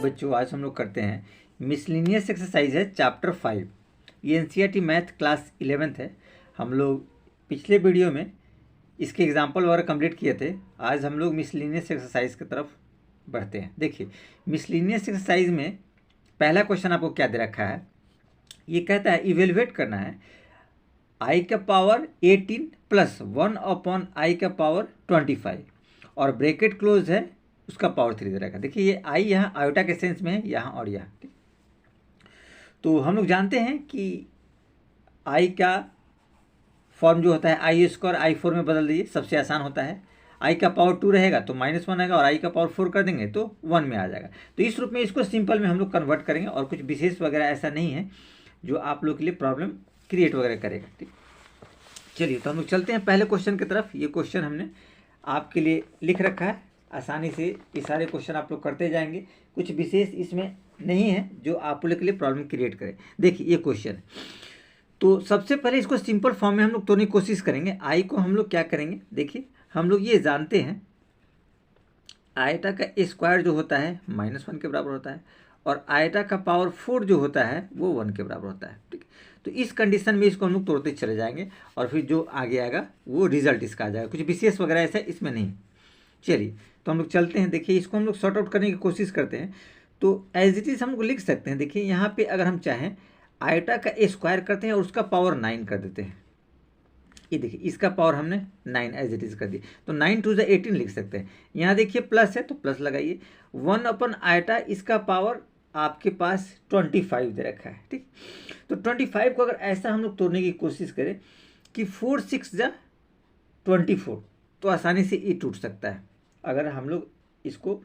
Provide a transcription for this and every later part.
बच्चों, आज हम लोग करते हैं मिसलिनियस एक्सरसाइज है चैप्टर 5। ये एनसीईआरटी मैथ क्लास 11th है। हम लोग पिछले वीडियो में इसके एग्जाम्पल वगैरह कंप्लीट किए थे। आज हम लोग मिसलिनियस एक्सरसाइज की तरफ बढ़ते हैं। देखिए, मिसलिनियस एक्सरसाइज में पहला क्वेश्चन आपको क्या दे रखा है। ये कहता है इवेलुएट करना है आई का पावर 18 प्लस 1 आई का पावर 25 और ब्रैकेट क्लोज है, उसका पावर 3 दे रखा है। देखिए, ये आई यहाँ आयोटा के सेंस में है, यहाँ और यहाँ। तो हम लोग जानते हैं कि आई का फॉर्म जो होता है आई स्क्वायर आई 4 में बदल दीजिए, सबसे आसान होता है। आई का पावर 2 रहेगा तो -1 आएगा, और आई का पावर 4 कर देंगे तो 1 में आ जाएगा। तो इस रूप में इसको सिंपल में हम लोग कन्वर्ट करेंगे, और कुछ विशेष वगैरह ऐसा नहीं है जो आप लोग के लिए प्रॉब्लम क्रिएट वगैरह करेगा। ठीक, चलिए तो हम लोग चलते हैं पहले क्वेश्चन की तरफ। ये क्वेश्चन हमने आपके लिए लिख रखा है, आसानी से ये सारे क्वेश्चन आप लोग करते जाएंगे। कुछ विशेष इसमें नहीं है जो आप लोग के लिए प्रॉब्लम क्रिएट करे। देखिए, ये क्वेश्चन, तो सबसे पहले इसको सिंपल फॉर्म में हम लोग तोड़ने की कोशिश करेंगे। आई को हम लोग क्या करेंगे, देखिए हम लोग ये जानते हैं आयटा का स्क्वायर जो होता है -1 के बराबर होता है, और आयटा का पावर 4 जो होता है वो 1 के बराबर होता है। ठीक, तो इस कंडीशन में इसको हम लोग तोड़ते चले जाएंगे, और फिर जो आगे आएगा वो रिजल्ट इसका आ जाएगा। कुछ विशेष वगैरह ऐसा इसमें नहीं। चलिए तो हम लोग चलते हैं। देखिए, इसको हम लोग सॉर्ट आउट करने की कोशिश करते हैं। तो एज इट इज़ हम लोग लिख सकते हैं। देखिए, यहाँ पे अगर हम चाहें आयटा का स्क्वायर करते हैं और उसका पावर 9 कर देते हैं। ये देखिए, इसका पावर हमने 9 एज इट इज़ कर दी, तो 9 2 18 लिख सकते हैं। यहाँ देखिए प्लस है तो प्लस लगाइए। 1 आयटा, इसका पावर आपके पास 25 दे रखा है। ठीक, तो 25 को अगर ऐसा हम लोग तोड़ने की कोशिश करें कि 4 6 जा 24, तो आसानी से ये टूट सकता है अगर हम लोग इसको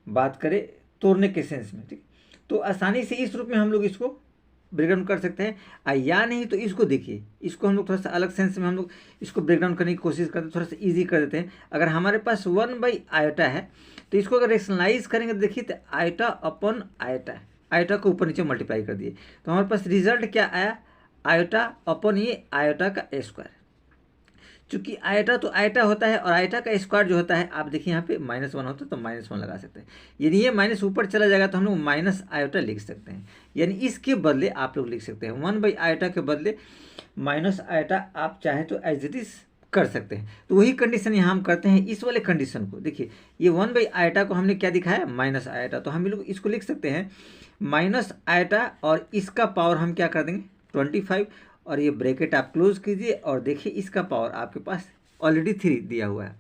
बात करें तोड़ने के सेंस में। ठीक, तो आसानी से इस रूप में हम लोग इसको ब्रेकडाउन कर सकते हैं, या नहीं तो इसको देखिए, इसको हम लोग थोड़ा सा अलग सेंस में हम लोग इसको ब्रेकडाउन करने की कोशिश करते हैं, थोड़ा सा इजी कर देते हैं। अगर हमारे पास 1/आयटा है तो इसको अगर रेशनलाइज करेंगे तो देखिए, तो आयटा अपॉन आयटा, आयटा को ऊपर नीचे मल्टीप्लाई कर दिए, तो हमारे पास रिजल्ट क्या आया, आयटा अपॉन ये आयटा का स्क्वायर। चूंकि आयटा तो आयटा होता है, और आयटा का स्क्वायर जो होता है, आप देखिए यहाँ पे -1 होता है तो -1 लगा सकते हैं। यानी ये माइनस ऊपर चला जाएगा तो हम लोग माइनस आयोटा लिख सकते हैं। यानी इसके बदले आप लोग लिख सकते हैं 1/आयटा के बदले माइनस आयटा, आप चाहे तो एज इट इज कर सकते हैं। तो वही कंडीशन यहाँ हम करते हैं। इस वाले कंडीशन को देखिए, ये 1/आयटा को हमने क्या दिखाया, माइनस आयटा, तो हम लोग इसको लिख सकते हैं माइनस आयटा, और इसका पावर हम क्या कर देंगे 25, और ये ब्रैकेट आप क्लोज कीजिए, और देखिए इसका पावर आपके पास ऑलरेडी 3 दिया हुआ है,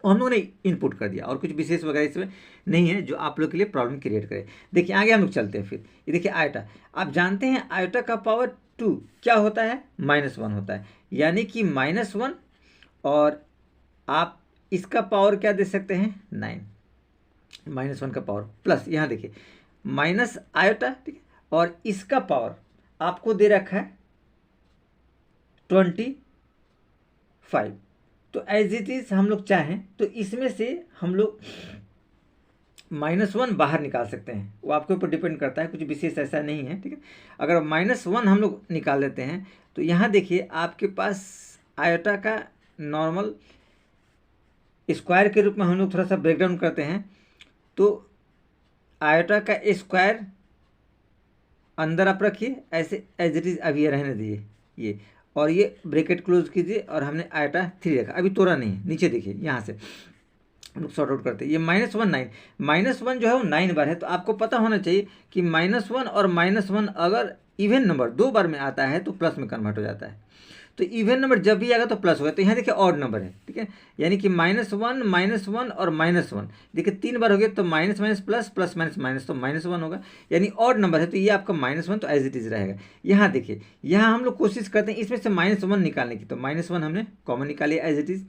और हम लोगों ने इनपुट कर दिया, और कुछ विशेष वगैरह इसमें नहीं है जो आप लोग के लिए प्रॉब्लम क्रिएट करे। देखिए आगे हम लोग चलते हैं। फिर ये देखिए आयटा, आप जानते हैं आयटा का पावर 2 क्या होता है, -1 होता है। यानी कि -1, और आप इसका पावर क्या दे सकते हैं 9, -1 का पावर प्लस, यहाँ देखिए माइनस आयटा, ठीक है, और इसका पावर आपको दे रखा है 25। तो एज इट इज हम लोग चाहें तो इसमें से हम लोग -1 बाहर निकाल सकते हैं, वो आपके ऊपर डिपेंड करता है, कुछ विशेष ऐसा नहीं है। ठीक है, अगर -1 हम लोग निकाल लेते हैं तो यहाँ देखिए आपके पास आयटा का नॉर्मल स्क्वायर के रूप में हम लोग थोड़ा सा ब्रेकडाउन करते हैं, तो आयटा का स्क्वायर अंदर आप रखिए ऐसे एज इट इज, अभी ये रहने दीजिए ये, और ये ब्रैकेट क्लोज कीजिए, और हमने आयटा 3 रखा, अभी तोड़ा नहीं है। नीचे देखिए, यहाँ से हम लोग सॉर्ट आउट करते हैं। ये -1 9, -1 जो है वो 9 बार है, तो आपको पता होना चाहिए कि -1 और -1 अगर इवन नंबर 2 बार में आता है तो प्लस में कन्वर्ट हो जाता है। तो इवन नंबर जब भी आएगा तो प्लस होगा। तो यहाँ देखिए ऑड नंबर है, ठीक है, यानी कि -1 -1 और -1, देखिए 3 बार हो गया, तो minus minus plus plus minus minus, तो -1 होगा, यानी ऑड नंबर है, तो ये आपका -1 तो एज इट इज रहेगा। यहाँ देखिए, यहाँ हम लोग कोशिश करते हैं इसमें से -1 निकालने की, तो -1 हमने कॉमन निकाली एज इट इज।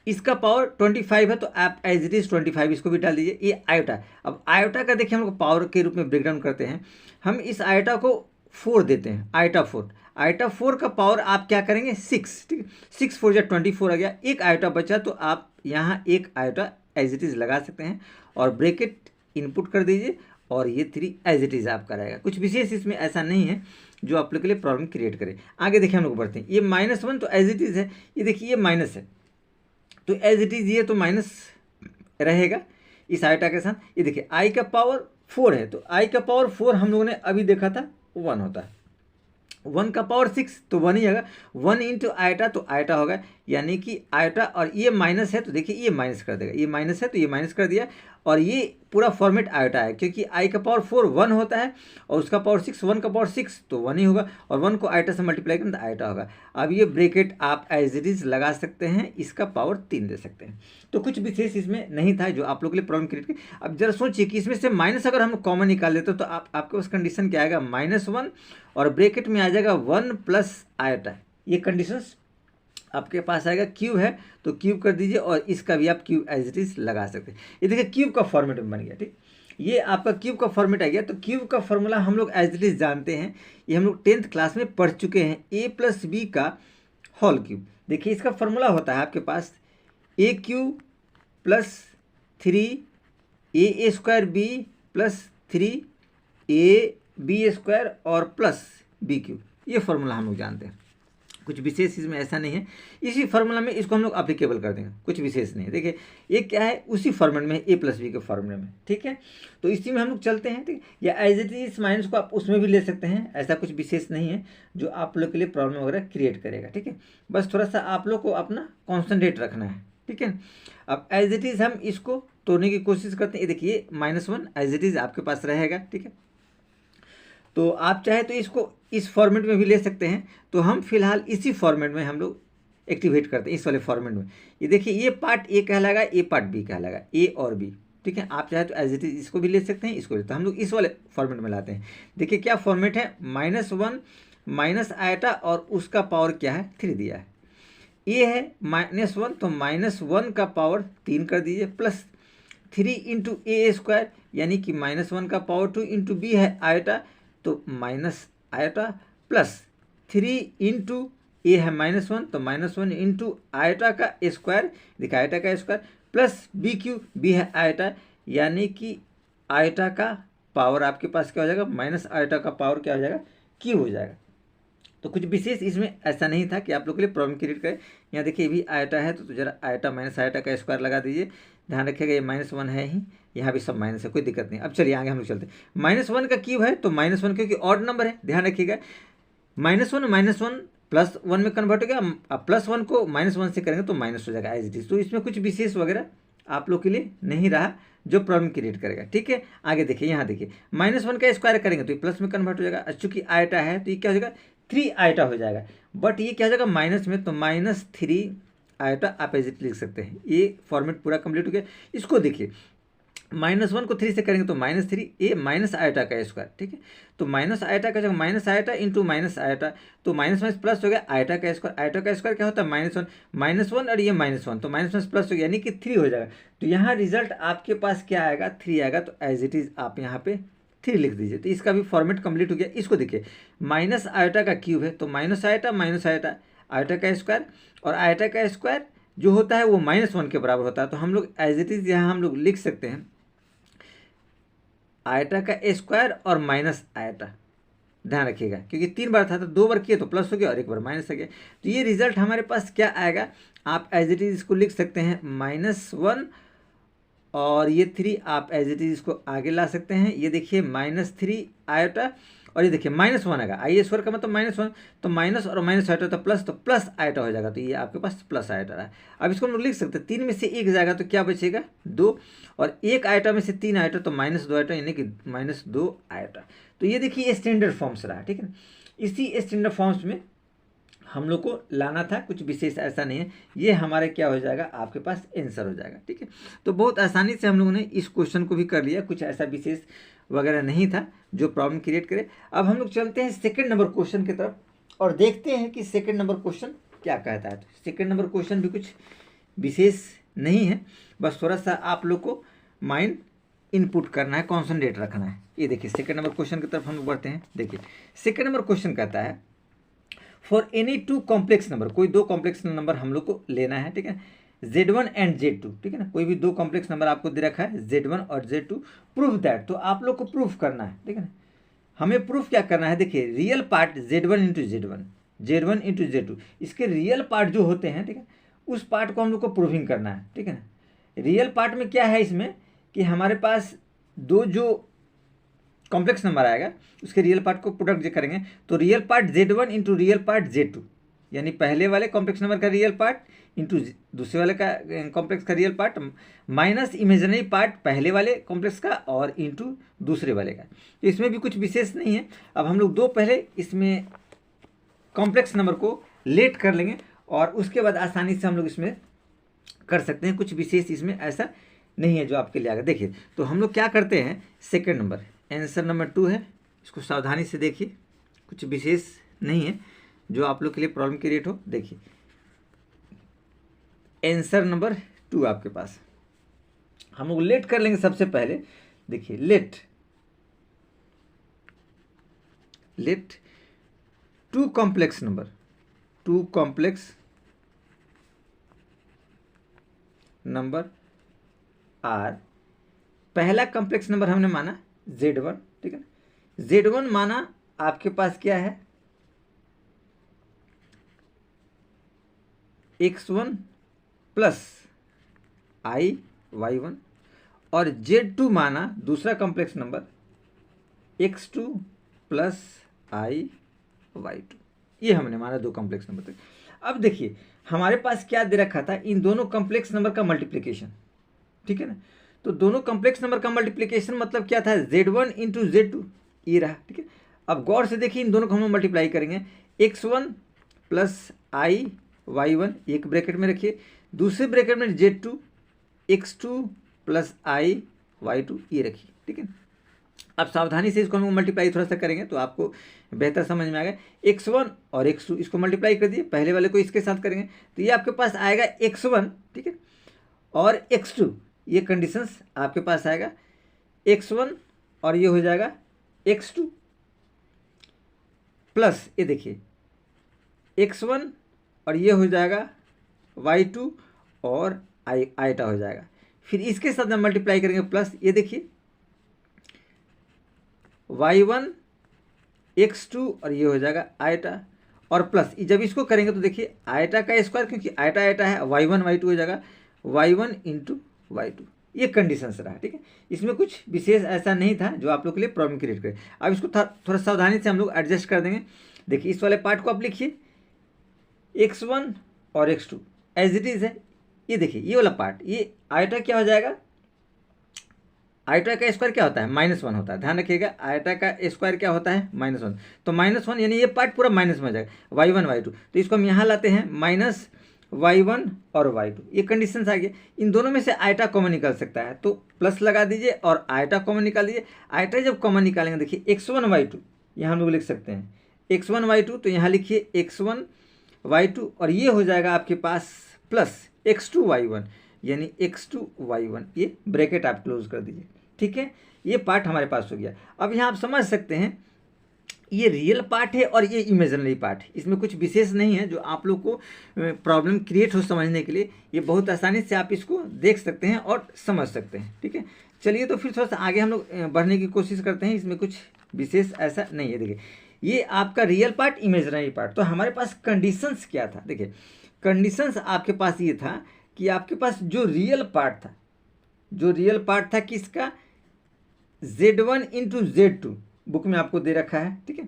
इसका पावर 25 है, तो आप एज इट इज 25 इसको भी डाल दीजिए। ये आयोटा, अब आयोटा का देखिए हम लोग पावर के रूप में ब्रेकडाउन करते हैं। हम इस आयोटा को 4 देते हैं, आयोटा 4, आयटा 4 का पावर आप क्या करेंगे 6, ठीक है, 6 4 जा 24 आ गया, एक आयटा बचा, तो आप यहाँ एक आयटा एज इट इज़ लगा सकते हैं, और ब्रैकेट इनपुट कर दीजिए, और ये 3 एज इट इज़ आपका रहेगा। कुछ विशेष इसमें ऐसा नहीं है जो आप लोग के लिए प्रॉब्लम क्रिएट करे। आगे देखिए हम लोग बढ़ते हैं। ये -1 तो एज इट इज़ है, ये देखिए ये माइनस है, तो एज इट इज़ ये तो माइनस रहेगा। इस आयोटा के साथ। ये देखिए i का पावर 4 है, तो i का पावर 4 हम लोगों ने अभी देखा था 1 होता है। 1 का पावर 6 तो 1 ही आएगा। 1 इंटू आयोटा तो आयोटा होगा, यानी कि आयोटा, और ये माइनस है तो देखिए ये माइनस कर देगा, ये माइनस है तो ये माइनस कर दिया, और ये पूरा फॉर्मेट आयोटा है, क्योंकि i का पावर 4 1 होता है और उसका पावर 6, 1 का पावर 6 तो 1 ही होगा, और 1 को आयोटा से मल्टीप्लाई करें तो आयोटा होगा। अब ये ब्रैकेट आप एज इट इज लगा सकते हैं, इसका पावर 3 दे सकते हैं। तो कुछ विशेष इसमें नहीं था जो आप लोग के लिए प्रॉब्लम क्रिएट की। अब जरा सोचिए कि इसमें से माइनस अगर हम कॉमन निकाल देते तो आपके पास कंडीशन क्या आएगा, -1 और ब्रैकेट में आ जाएगा 1 प्लस आयोटा। ये कंडीशंस आपके पास आएगा। क्यूब है तो क्यूब कर दीजिए, और इसका भी आप क्यूब एज इट इज लगा सकते हैं। ये देखिए क्यूब का फॉर्मेट बन गया, ठीक, ये आपका क्यूब का फॉर्मेट आ गया। तो क्यूब का फॉर्मूला हम लोग एज इट इज जानते हैं, ये हम लोग 10th क्लास में पढ़ चुके हैं, a प्लस बी का होल क्यूब। देखिए इसका फॉर्मूला होता है आपके पास a cube plus 3 a² b plus 3 ab² और प्लस b³। ये फॉर्मूला हम लोग जानते हैं, कुछ विशेष इसमें ऐसा नहीं है। इसी फार्मूला में इसको हम लोग अप्लीकेबल कर देंगे, कुछ विशेष नहीं है। देखिए ये क्या है, उसी फॉर्मेट में a प्लस बी के फॉर्मूले में, ठीक है। तो इसी में हम लोग चलते हैं, ठीक, या एज इट इज माइनस को आप उसमें भी ले सकते हैं, ऐसा कुछ विशेष नहीं है जो आप लोग के लिए प्रॉब्लम वगैरह क्रिएट करेगा, ठीक है। बस थोड़ा सा आप लोग को अपना कॉन्सेंट्रेट रखना है, ठीक है। अब एज इट इज हम इसको तोड़ने की कोशिश करते हैं। देखिए -1 एज इट इज आपके पास रहेगा, ठीक है। तो आप चाहे तो इसको इस फॉर्मेट में भी ले सकते हैं, तो हम फिलहाल इसी फॉर्मेट में हम लोग एक्टिवेट करते हैं, इस वाले फॉर्मेट में। ये देखिए ये पार्ट ए कहलाएगा, ये पार्ट बी कहलाएगा, ए और बी, ठीक है। आप चाहे तो एज इट इज इसको भी ले सकते हैं, इसको भी। तो हम लोग इस वाले फॉर्मेट में लाते हैं। देखिए क्या फॉर्मेट है, -1 माइनस आयोटा और उसका पावर क्या है 3 दिया है। ये है -1 तो -1 का पावर 3 कर दीजिए, प्लस 3 इंटू a², यानी कि -1 का पावर 2 इंटू बी है आयोटा, तो माइनस आयोटा, प्लस 3 इंटू ए है -1 तो -1 इंटू आयोटा का स्क्वायर, देखिए आयोटा का स्क्वायर, प्लस b³, बी है आयोटा, यानी कि आयोटा का पावर आपके पास क्या हो जाएगा, माइनस आयोटा का पावर क्या हो जाएगा, क्यू हो जाएगा। तो कुछ विशेष इसमें ऐसा नहीं था कि आप लोग के लिए प्रॉब्लम क्रिएट करे। यहाँ देखिए भी आयोटा है तो जरा आयोटा माइनस आयोटा का स्क्वायर लगा दीजिए। ध्यान रखिएगा ये -1 है ही, यहाँ भी सब माइनस है, कोई दिक्कत नहीं। अब चलिए आगे हम लोग चलते हैं। -1 का क्यूब है तो -1 क्योंकि ऑड नंबर है, ध्यान रखिएगा। -1 +1 में कन्वर्ट हो गया, अब +1 को -1 से करेंगे तो माइनस हो जाएगा एज इट इज। तो इसमें कुछ विशेष वगैरह आप लोग के लिए नहीं रहा जो प्रॉब्लम क्रिएट करेगा, ठीक है। आगे देखिए, यहाँ देखिए -1 का स्क्वायर करेंगे तो ये प्लस में कन्वर्ट हो जाएगा। चूंकि आयोटा है तो ये क्या हो जाएगा, 3 आयोटा हो जाएगा, बट ये क्या हो जाएगा माइनस में, तो -3 आयोटा आप एज इट लिख सकते हैं। ये फॉर्मेट पूरा कंप्लीट हो गया। इसको देखिए -1 को 3 से करेंगे तो -3 ए माइनस आयोटा का स्क्वायर, ठीक है। तो माइनस आयोटा का जगह minus iota into minus iota, तो माइनस माइनस प्लस हो गया आयोटा का स्क्वायर। आयोटा का स्क्वायर क्या होता है -1 और ये -1 तो माइनस माइनस प्लस हो गया, यानी कि 3 हो जाएगा। तो यहाँ रिजल्ट आपके पास क्या आएगा, 3 आएगा। तो एज इट इज आप यहाँ पे 3 लिख दीजिए। तो इसका भी फॉर्मेट कंप्लीट हो गया। इसको देखिए माइनस आयोटा का क्यूब है तो माइनस आयोटा आयोटा का स्क्वायर, और आयोटा का स्क्वायर जो होता है वो -1 के बराबर होता है। तो हम लोग एज इट इज यहाँ हम लोग लिख सकते हैं आयोटा का स्क्वायर और माइनस आयोटा। ध्यान रखिएगा क्योंकि 3 बार था तो 2 बार किए तो प्लस हो गया और 1 बार माइनस हो गया। तो ये रिजल्ट हमारे पास क्या आएगा, आप एज इट इज इसको लिख सकते हैं -1 और ये 3 आप एज इट इज इसको आगे ला सकते हैं। ये देखिए -3 आयोटा और ये देखिए -1 आएगा, आई स्क्वायर का मतलब -1, तो माइनस और माइनस आयोटा तो प्लस आयोटा हो जाएगा। तो ये आपके पास प्लस आयोटा रहा। अब इसको हम लोग लिख सकते हैं 3 में से 1 जाएगा तो क्या बचेगा 2, और 1 आयोटा में से 3 आयोटा तो -2 आयोटा, यानी कि -2 आयोटा। तो ये देखिए स्टैंडर्ड फॉर्म्स रहा, ठीक है ना। इसी स्टैंडर्ड फॉर्म्स में हम लोग को लाना था, कुछ विशेष ऐसा नहीं है। ये हमारे क्या हो जाएगा, आपके पास आंसर हो जाएगा, ठीक है। तो बहुत आसानी से हम लोगों ने इस क्वेश्चन को भी कर लिया, कुछ ऐसा विशेष वगैरह नहीं था जो प्रॉब्लम क्रिएट करे। अब हम लोग चलते हैं सेकंड नंबर क्वेश्चन की तरफ और देखते हैं कि सेकंड नंबर क्वेश्चन क्या कहता है। तो सेकंड नंबर क्वेश्चन भी कुछ विशेष नहीं है, बस थोड़ा सा आप लोग को माइंड इनपुट करना है, कॉन्सेंट्रेट रखना है। ये देखिए सेकंड नंबर क्वेश्चन की तरफ हम लोग बढ़ते हैं। देखिए सेकंड नंबर क्वेश्चन कहता है फॉर एनी 2 कॉम्प्लेक्स नंबर, कोई 2 कॉम्प्लेक्स नंबर हम लोग को लेना है, ठीक है, Z1 एंड Z2, ठीक है ना। कोई भी 2 कॉम्प्लेक्स नंबर आपको दे रखा है Z1 और Z2, प्रूफ दैट, तो आप लोग को प्रूफ करना है, ठीक है ना। हमें प्रूफ क्या करना है, देखिए real part Z1 into Z1 into Z2, इसके रियल पार्ट जो होते हैं, ठीक है, उस पार्ट को हम लोग को प्रूविंग करना है, ठीक है ना। रियल पार्ट में क्या है, इसमें कि हमारे पास दो जो कॉम्प्लेक्स नंबर आएगा उसके रियल पार्ट को प्रोडक्ट करेंगे तो real part Z1 into real part Z2, यानी पहले वाले कॉम्प्लेक्स नंबर का रियल पार्ट इंटू दूसरे वाले का कॉम्प्लेक्स का real part minus imaginary part पहले वाले कॉम्प्लेक्स का और इंटू दूसरे वाले का। तो इसमें भी कुछ विशेष नहीं है। अब हम लोग दो पहले इसमें कॉम्प्लेक्स नंबर को लेट कर लेंगे और उसके बाद आसानी से हम लोग इसमें कर सकते हैं। कुछ विशेष इसमें ऐसा नहीं है जो आपके लिए आएगा। देखिए तो हम लोग क्या करते हैं, सेकेंड नंबर आंसर नंबर 2 है, इसको सावधानी से देखिए, कुछ विशेष नहीं है जो आप लोग के लिए प्रॉब्लम क्रिएट हो। देखिए आंसर नंबर 2 आपके पास, हम लोग लेट कर लेंगे सबसे पहले। देखिए let two complex number are, पहला कॉम्प्लेक्स नंबर हमने माना Z1, ठीक है ना। Z1 माना आपके पास क्या है, X1 प्लस I Y1, और Z2 माना दूसरा complex number X2 plus I Y2। ये हमने माना दो कॉम्प्लेक्स नंबर तक। अब देखिए हमारे पास क्या दे रखा था, इन दोनों कॉम्प्लेक्स नंबर का मल्टीप्लिकेशन, ठीक है ना। तो दोनों कॉम्प्लेक्स नंबर का मल्टीप्लिकेशन मतलब क्या था, Z1 इंटू Z2, ये रहा, ठीक है। अब गौर से देखिए इन दोनों को हम मल्टीप्लाई करेंगे, X1 प्लस I Y1 एक ब्रैकेट में रखिए, दूसरे ब्रैकेट में Z2 X2 plus I Y2 ये रखिए, ठीक है। अब सावधानी से इसको हम मल्टीप्लाई थोड़ा सा करेंगे तो आपको बेहतर समझ में आएगा। X1 और X2 इसको मल्टीप्लाई कर दिए, पहले वाले को इसके साथ करेंगे तो ये आपके पास आएगा X1, ठीक है, और X2, ये कंडीशंस आपके पास आएगा X1 और ये हो जाएगा X2 प्लस ये देखिए X1 और ये हो जाएगा Y2 और आइटा हो जाएगा। फिर इसके साथ हम मल्टीप्लाई करेंगे प्लस ये देखिए Y1 X2 और ये हो जाएगा आइटा, और प्लस जब इसको करेंगे तो देखिए आइटा का स्क्वायर, क्योंकि आइटा आइटा है, Y1 Y2 हो जाएगा Y1 इंटू Y2। ये कंडीशंस रहा, ठीक है। इसमें कुछ विशेष ऐसा नहीं था जो आप लोग के लिए प्रॉब्लम क्रिएट करे। अब इसको थोड़ा सावधानी से हम लोग एडजस्ट कर देंगे। देखिए इस वाले पार्ट को आप लिखिए X1 और X2 एज इट इज़ है। ये देखिए ये वाला पार्ट, ये आइटा क्या हो जाएगा, आइटा का स्क्वायर क्या होता है, -1 होता है, ध्यान रखिएगा। आइटा का स्क्वायर क्या होता है, -1, तो -1 यानी ये पार्ट पूरा माइनस में हो जाएगा, Y1 Y2। तो इसको हम यहाँ लाते हैं -Y1 और Y2, ये कंडीशंस आ गया। इन दोनों में से आइटा कॉमन निकल सकता है तो प्लस लगा दीजिए और आइटा कॉमन निकाल दीजिए। आइटा जब कॉमन निकालेंगे देखिए X1 Y2 यहाँ हम लोग लिख सकते हैं X1 Y2, तो यहाँ लिखिए X1 Y2 और ये हो जाएगा आपके पास प्लस X2 Y1 यानी X2 Y1, ये ब्रैकेट आप क्लोज कर दीजिए, ठीक है। ये पार्ट हमारे पास हो गया। अब यहाँ आप समझ सकते हैं ये रियल पार्ट है और ये इमेजिनरी पार्ट है, इसमें कुछ विशेष नहीं है जो आप लोग को प्रॉब्लम क्रिएट हो समझने के लिए। ये बहुत आसानी से आप इसको देख सकते हैं और समझ सकते हैं, ठीक है। चलिए तो फिर थोड़ा सा आगे हम लोग बढ़ने की कोशिश करते हैं। इसमें कुछ विशेष ऐसा नहीं है। देखिए ये आपका रियल पार्ट, इमेजिनरी पार्ट, तो हमारे पास कंडीशंस क्या था। देखिए कंडीशंस आपके पास ये था कि आपके पास जो रियल पार्ट था किसका, Z1 इंटू Z2 बुक में आपको दे रखा है, ठीक है।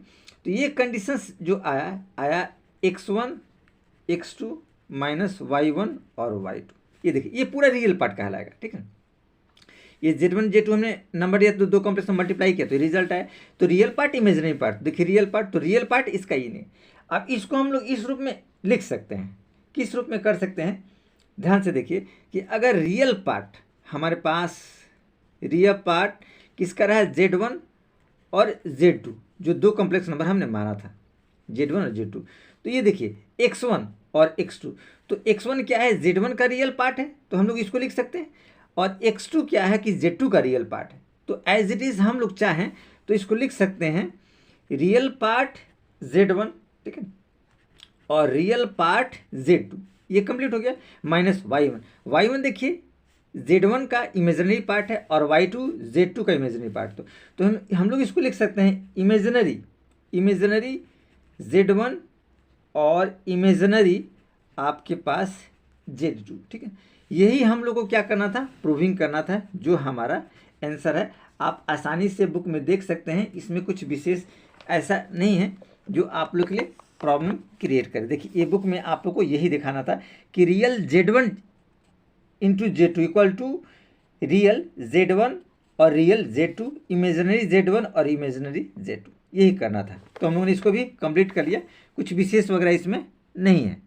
तो ये कंडीशंस जो आया X1 X2 माइनस Y1 और Y2, ये देखिए ये पूरा रियल पार्ट कहलाएगा, ठीक है। ये Z1 Z2 हमने नंबर दिया तो दो कॉम्प्लेक्स में मल्टीप्लाई किया तो रिजल्ट आया। तो रियल पार्ट, इमेजिनरी पार्ट, देखिए रियल पार्ट, तो रियल पार्ट इसका ये नहीं। अब इसको हम लोग इस रूप में लिख सकते हैं। किस रूप में कर सकते हैं, ध्यान से देखिए कि अगर रियल पार्ट हमारे पास, रियल पार्ट किसका रहा है, Z1 और Z2, जो दो कॉम्प्लेक्स नंबर हमने माना था Z1 और Z2। तो ये देखिए X1 और X2, तो X1 क्या है, Z1 का रियल पार्ट है तो हम लोग इसको लिख सकते हैं, और X2 क्या है कि Z2 का रियल पार्ट है। तो एज इट इज़ हम लोग चाहें तो इसको लिख सकते हैं रियल पार्ट Z1, ठीक है, और रियल पार्ट Z2, ये कंप्लीट हो गया, माइनस Y1 देखिए Z1 का इमेजिनरी पार्ट है और Y2 Z2 का इमेजिनरी पार्ट। तो हम लोग इसको लिख सकते हैं इमेजिनरी Z1 और इमेजिनरी आपके पास Z2, ठीक है। यही हम लोग को क्या करना था, प्रूविंग करना था, जो हमारा आंसर है। आप आसानी से बुक में देख सकते हैं, इसमें कुछ विशेष ऐसा नहीं है जो आप लोग के लिए प्रॉब्लम क्रिएट करे। देखिए ये बुक में आप लोग को यही दिखाना था कि real Z1 into Z2 equal to real Z1 और रियल Z2, इमेजिनरी Z1 और इमेजिनरी Z2, यही करना था। तो हम लोगों ने इसको भी कंप्लीट कर लिया, कुछ विशेष वगैरह इसमें नहीं है।